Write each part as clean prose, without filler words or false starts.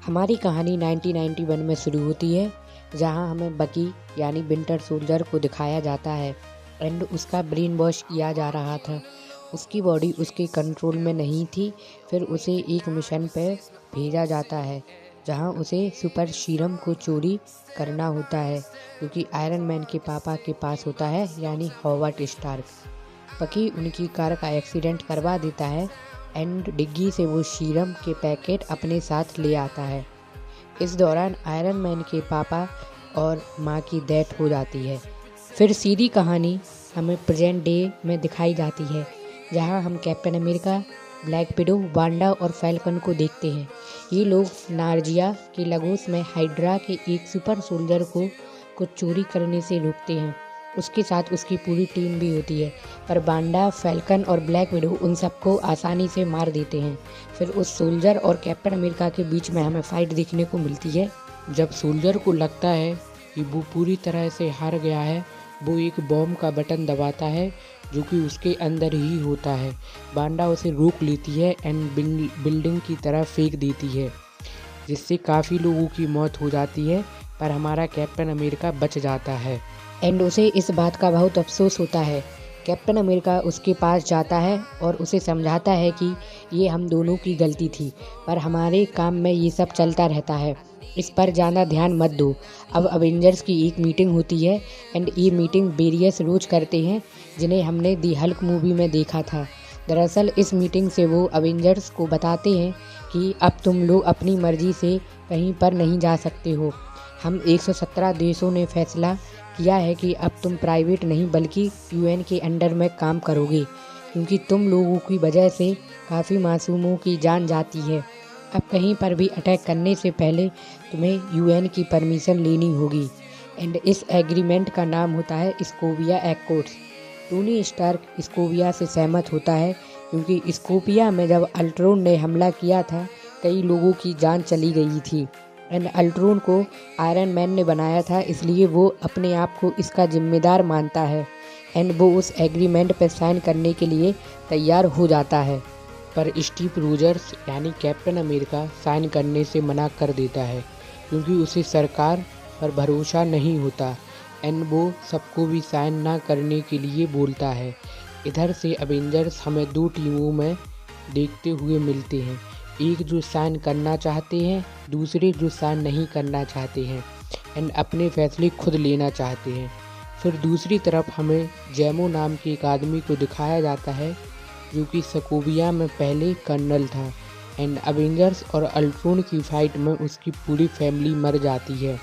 हमारी कहानी 1991 में शुरू होती है, जहां हमें बकी यानी विंटर सोल्जर को दिखाया जाता है एंड उसका ब्रेन वॉश किया जा रहा था। उसकी बॉडी उसके कंट्रोल में नहीं थी। फिर उसे एक मिशन पे भेजा जाता है जहां उसे सुपर सीरम को चोरी करना होता है, क्योंकि आयरन मैन के पापा के पास होता है यानी हॉवर्ड स्टार्क। बकी उनकी कार का एक्सीडेंट करवा देता है एंड डिग्गी से वो सीरम के पैकेट अपने साथ ले आता है। इस दौरान आयरन मैन के पापा और माँ की डेथ हो जाती है। फिर सीधी कहानी हमें प्रेजेंट डे में दिखाई जाती है, जहाँ हम captain America, black window, Wanda और फैल्कन को देखते हैं। ये लोग नार्जिया के लगोस में हाइड्रा के एक सुपर सोल्जर को कुछ चोरी करने से रोकते हैं। उसके साथ उसकी पूरी टीम भी होती है, पर वांडा, फैल्कन और ब्लैक विडो उन सबको आसानी से मार देते हैं। फिर उस सोल्जर और कैप्टन अमेरिका के बीच में हमें फाइट देखने को मिलती है। जब सोल्जर को लगता है कि वो पूरी तरह से हार गया है, वो एक बॉम्ब का बटन दबाता है जो कि उसके अंदर ही होता है। वांडा उसे रोक लेती है एंड बिल्डिंग की तरफ फेंक देती है, जिससे काफ़ी लोगों की मौत हो जाती है, पर हमारा कैप्टन अमेरिका बच जाता है एंड उसे इस बात का बहुत अफसोस होता है। कैप्टन अमेरिका उसके पास जाता है और उसे समझाता है कि ये हम दोनों की गलती थी, पर हमारे काम में ये सब चलता रहता है, इस पर ज़्यादा ध्यान मत दो। अब अवेंजर्स की एक मीटिंग होती है एंड ये मीटिंग वेरियस रोज करते हैं, जिन्हें हमने दी हल्क मूवी में देखा था। दरअसल इस मीटिंग से वो अवेंजर्स को बताते हैं कि अब तुम लोग अपनी मर्जी से कहीं पर नहीं जा सकते हो। हम 117 देशों ने फैसला किया है कि अब तुम प्राइवेट नहीं बल्कि यूएन के अंडर में काम करोगे, क्योंकि तुम लोगों की वजह से काफ़ी मासूमों की जान जाती है। अब कहीं पर भी अटैक करने से पहले तुम्हें यूएन की परमिशन लेनी होगी। एंड इस एग्रीमेंट का नाम होता है स्कोविया एक्कोर्ड्स। टोनी स्टार्क स्कोविया से सहमत होता है, क्योंकि स्कोविया में जब अल्ट्रॉन ने हमला किया था, कई लोगों की जान चली गई थी एंड अल्ट्रॉन को आयरन मैन ने बनाया था, इसलिए वो अपने आप को इसका जिम्मेदार मानता है एंड वो उस एग्रीमेंट पर साइन करने के लिए तैयार हो जाता है। पर स्टीव रोजर्स यानी कैप्टन अमेरिका साइन करने से मना कर देता है, क्योंकि उसे सरकार पर भरोसा नहीं होता एंड वो सबको भी साइन ना करने के लिए बोलता है। इधर से अवेंजर्स हमें दो टीमों में देखते हुए मिलते हैं, एक जो साइन करना चाहते हैं, दूसरे जो साइन नहीं करना चाहते हैं एंड अपने फैसले खुद लेना चाहते हैं। फिर दूसरी तरफ हमें जैमो नाम के एक आदमी को दिखाया जाता है, जो कि सोकोविया में पहले कर्नल था एंड अवेंजर्स और अल्ट्रॉन की फाइट में उसकी पूरी फैमिली मर जाती है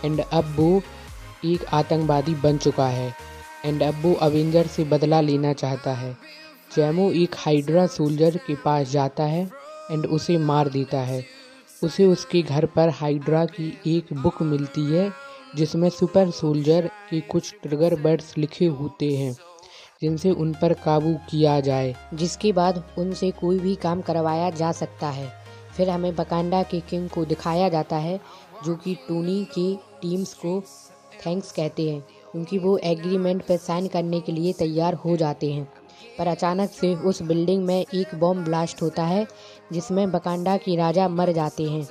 एंड अब वो एक आतंकवादी बन चुका है एंड अब वो अवेंजर से बदला लेना चाहता है। जैमो एक हाइड्रा सोल्जर के पास जाता है एंड उसे मार देता है। उसे उसके घर पर हाइड्रा की एक बुक मिलती है, जिसमें सुपर सोल्जर के कुछ ट्रिगर वर्ड्स लिखे होते हैं, जिनसे उन पर काबू किया जाए, जिसके बाद उनसे कोई भी काम करवाया जा सकता है। फिर हमें वकांडा के किंग को दिखाया जाता है, जो कि टोनी की टीम्स को थैंक्स कहते हैं, क्योंकि वो एग्रीमेंट पर साइन करने के लिए तैयार हो जाते हैं। पर अचानक से उस बिल्डिंग में एक बॉम्ब ब्लास्ट होता है, जिसमें वकांडा के राजा मर जाते हैं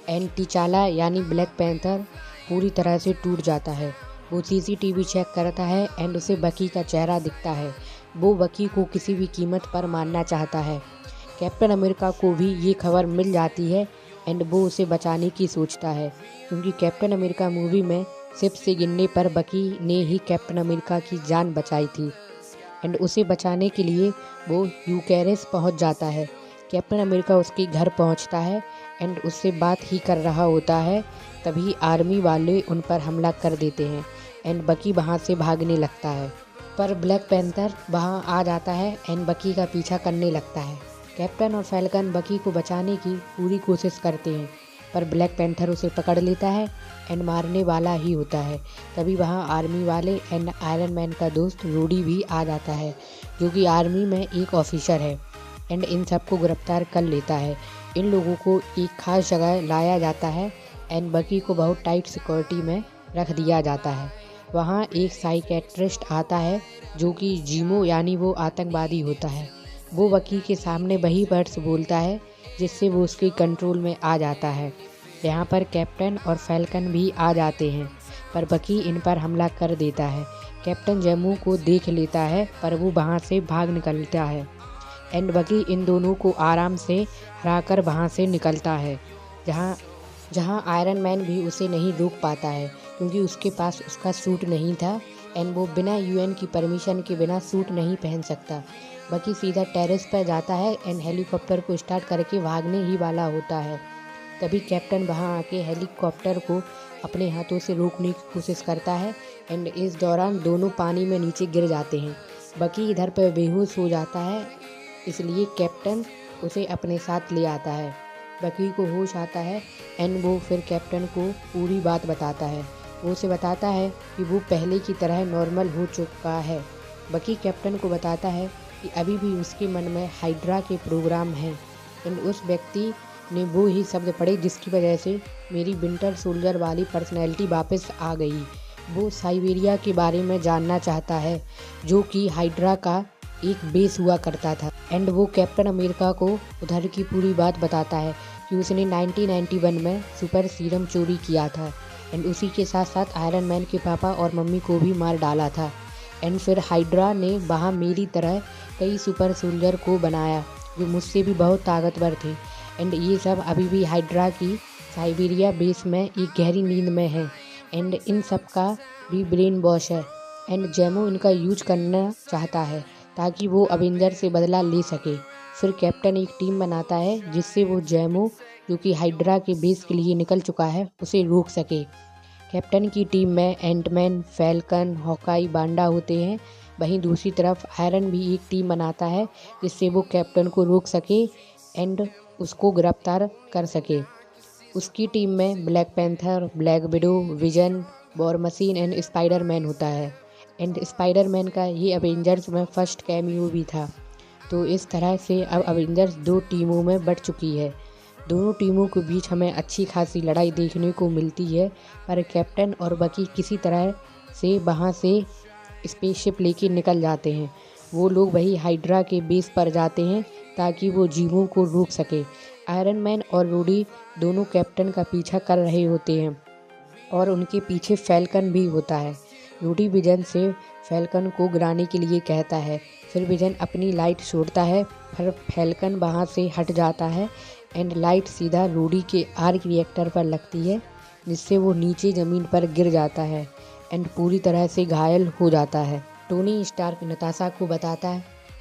एंड टिचाला यानी ब्लैक पैंथर पूरी तरह से टूट जाता है। वो सीसीटीवी चेक करता है एंड उसे बकी का चेहरा दिखता है। वो बकी को किसी भी कीमत पर मारना चाहता है। कैप्टन अमेरिका को भी ये खबर मिल जाती है एंड वो उसे बचाने की सोचता है, क्योंकि कैप्टन अमेरिका मूवी में शिप से गिरने पर बकी ने ही कैप्टन अमेरिका की जान बचाई थी एंड उसे बचाने के लिए वो यूकेरिस पहुंच जाता है। कैप्टन अमेरिका उसके घर पहुंचता है एंड उससे बात ही कर रहा होता है, तभी आर्मी वाले उन पर हमला कर देते हैं एंड बकी वहां से भागने लगता है। पर ब्लैक पैंथर वहां आ जाता है एंड बकी का पीछा करने लगता है। कैप्टन और फैल्कन बकी को बचाने की पूरी कोशिश करते हैं, पर ब्लैक पैंथर उसे पकड़ लेता है एंड मारने वाला ही होता है। तभी वहाँ आर्मी वाले एंड आयरन मैन का दोस्त रोडी भी आ जाता है, जो कि आर्मी में एक ऑफिसर है एंड इन सबको गिरफ्तार कर लेता है। इन लोगों को एक खास जगह लाया जाता है एंड बकी को बहुत टाइट सिक्योरिटी में रख दिया जाता है। वहाँ एक साइकेट्रिस्ट आता है, जो कि जीमो यानी वो आतंकवादी होता है। वो बकी के सामने वही वर्ड्स बोलता है जिससे वो उसके कंट्रोल में आ जाता है यहाँ पर कैप्टन और फैल्कन भी आ जाते हैं, पर बकी इन पर हमला कर देता है। कैप्टन जेमू को देख लेता है, पर वो वहाँ से भाग निकलता है एंड बकी इन दोनों को आराम से हराकर वहाँ से निकलता है, जहाँ आयरन मैन भी उसे नहीं रोक पाता है क्योंकि उसके पास उसका सूट नहीं था एंड वो बिना यूएन की परमिशन के बिना सूट नहीं पहन सकता। बकी सीधा टेरेस पर जाता है एंड हेलीकॉप्टर को स्टार्ट करके भागने ही वाला होता है। तभी कैप्टन वहां आके हेलीकॉप्टर को अपने हाथों से रोकने की कोशिश करता है एंड इस दौरान दोनों पानी में नीचे गिर जाते हैं। बकी इधर पर बेहोश हो जाता है, इसलिए कैप्टन उसे अपने साथ ले आता है। बकी को होश आता है एंड वो फिर कैप्टन को पूरी बात बताता है। वो उसे बताता है कि वो पहले की तरह नॉर्मल हो चुका है। बकी कैप्टन को बताता है कि अभी भी उसके मन में हाइड्रा के प्रोग्राम हैं एंड उस व्यक्ति ने वो ही शब्द पढ़े जिसकी वजह से मेरी विंटर सोल्जर वाली पर्सनैलिटी वापस आ गई। वो साइबेरिया के बारे में जानना चाहता है, जो कि हाइड्रा का एक बेस हुआ करता था एंड वो कैप्टन अमेरिका को उधर की पूरी बात बताता है कि उसने 1991 में सुपर सीरम चोरी किया था एंड उसी के साथ साथ आयरन मैन के पापा और मम्मी को भी मार डाला था एंड फिर हाइड्रा ने वहाँ मेरी तरह कई सुपर सोल्जर को बनाया जो मुझसे भी बहुत ताकतवर थे एंड ये सब अभी भी हाइड्रा की साइबेरिया बेस में एक गहरी नींद में है एंड इन सब का भी ब्रेन वॉश है एंड जेमो इनका यूज करना चाहता है ताकि वो अवेंजर से बदला ले सके। फिर कैप्टन एक टीम बनाता है जिससे वो जेमो, जो कि हाइड्रा के बेस के लिए निकल चुका है, उसे रोक सके। कैप्टन की टीम में एंटमैन, फैल्कन, हॉकाई, वांडा होते हैं। वहीं दूसरी तरफ आयरन भी एक टीम बनाता है जिससे वो कैप्टन को रोक सके एंड उसको गिरफ्तार कर सके। उसकी टीम में black panther, black window, vision, war machine and spider man होता है एंड स्पाइडर मैन का ये अवेंजर्स में फर्स्ट कैमियो भी था। तो इस तरह से अब अवेंजर्स 2 टीमों में बढ़ चुकी है। दोनों टीमों के बीच हमें अच्छी खासी लड़ाई देखने को मिलती है, पर कैप्टन और बकी किसी तरह से वहाँ से स्पेसशिप लेके निकल जाते हैं। वो लोग वही हाइड्रा के बेस पर जाते हैं ताकि वो जीवों को रोक सके। आयरन मैन और रूडी दोनों कैप्टन का पीछा कर रहे होते हैं और उनके पीछे फैल्कन भी होता है। रूडी विजन से फैल्कन को गिराने के लिए कहता है, फिर विजन अपनी लाइट छोड़ता है, फिर फैल्कन वहाँ से हट जाता है एंड लाइट सीधा रूडी के आर्क रिएक्टर पर लगती है जिससे वो नीचे ज़मीन पर गिर जाता है एंड पूरी तरह से घायल हो जाता है। टोनी स्टार्क नताशा को बताता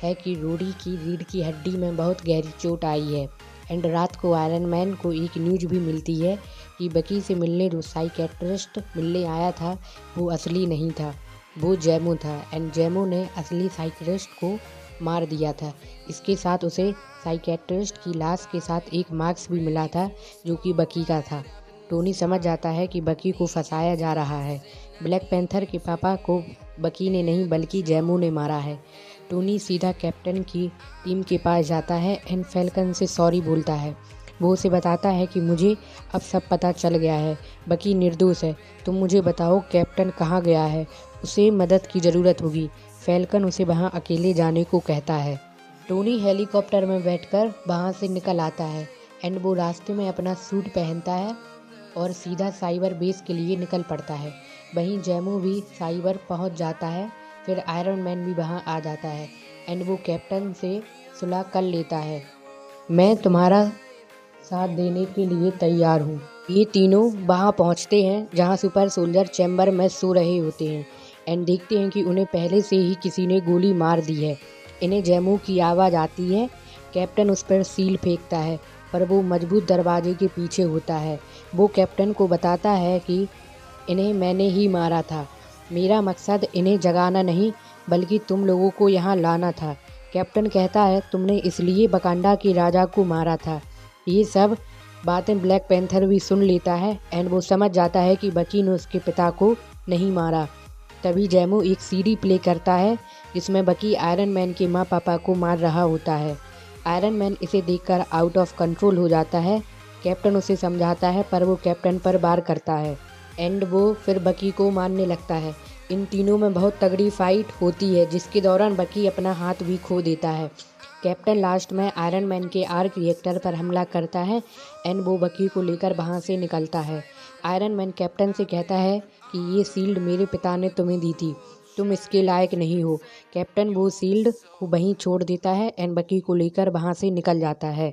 है कि रूडी की रीढ़ की हड्डी में बहुत गहरी चोट आई है एंड रात को आयरन मैन को एक न्यूज भी मिलती है कि बकी से मिलने जो साइकेट्रिस्ट मिलने आया था वो असली नहीं था, वो जेमो था एंड जेमो ने असली साइकेट्रिस्ट को मार दिया था। इसके साथ उसे साइकेट्रिस्ट की लाश के साथ एक मास्क भी मिला था जो कि बकी का था। टोनी समझ जाता है कि बकी को फंसाया जा रहा है। ब्लैक पैंथर के पापा को बकी ने नहीं बल्कि जेमो ने मारा है। टोनी सीधा कैप्टन की टीम के पास जाता है एंड फैल्कन से सॉरी बोलता है। वो उसे बताता है कि मुझे अब सब पता चल गया है, बकी निर्दोष है, तुम मुझे बताओ कैप्टन कहाँ गया है, उसे मदद की ज़रूरत होगी। फैल्कन उसे वहाँ अकेले जाने को कहता है। टोनी हेलीकॉप्टर में बैठकर वहाँ से निकल आता है एंड वो रास्ते में अपना सूट पहनता है और सीधा साइबर बेस के लिए निकल पड़ता है। वहीं जेमो भी साइबर पहुँच जाता है। फिर आयरन मैन भी वहाँ आ जाता है एंड वो कैप्टन से सुलह कर लेता है, मैं तुम्हारा साथ देने के लिए तैयार हूँ। ये तीनों वहाँ पहुँचते हैं जहाँ सुपर सोल्जर चैम्बर में सो रहे होते हैं एंड देखते हैं कि उन्हें पहले से ही किसी ने गोली मार दी है। इन्हें जेमो की आवाज़ आती है। कैप्टन उस पर सील फेंकता है पर वो मजबूत दरवाजे के पीछे होता है। वो कैप्टन को बताता है कि इन्हें मैंने ही मारा था, मेरा मकसद इन्हें जगाना नहीं बल्कि तुम लोगों को यहाँ लाना था। कैप्टन कहता है, तुमने इसलिए वकांडा के राजा को मारा था। ये सब बातें ब्लैक पैंथर भी सुन लेता है एंड वो समझ जाता है कि बकी ने उसके पिता को नहीं मारा। तभी जेमो एक सीडी प्ले करता है जिसमें बकी आयरन मैन के माँ पापा को मार रहा होता है। आयरन मैन इसे देखकर आउट ऑफ कंट्रोल हो जाता है। कैप्टन उसे समझाता है पर वो कैप्टन पर वार करता है एंड वो फिर बकी को मारने लगता है। इन तीनों में बहुत तगड़ी फाइट होती है जिसके दौरान बकी अपना हाथ भी खो देता है। कैप्टन लास्ट में आयरन मैन के आर्क रिएक्टर पर हमला करता है एंड वो बकी को लेकर वहाँ से निकलता है। आयरन मैन कैप्टन से कहता है कि ये शील्ड मेरे पिता ने तुम्हें दी थी, तुम इसके लायक नहीं हो। कैप्टन वो शील्ड को वहीं छोड़ देता है एंड बकी को लेकर वहाँ से निकल जाता है।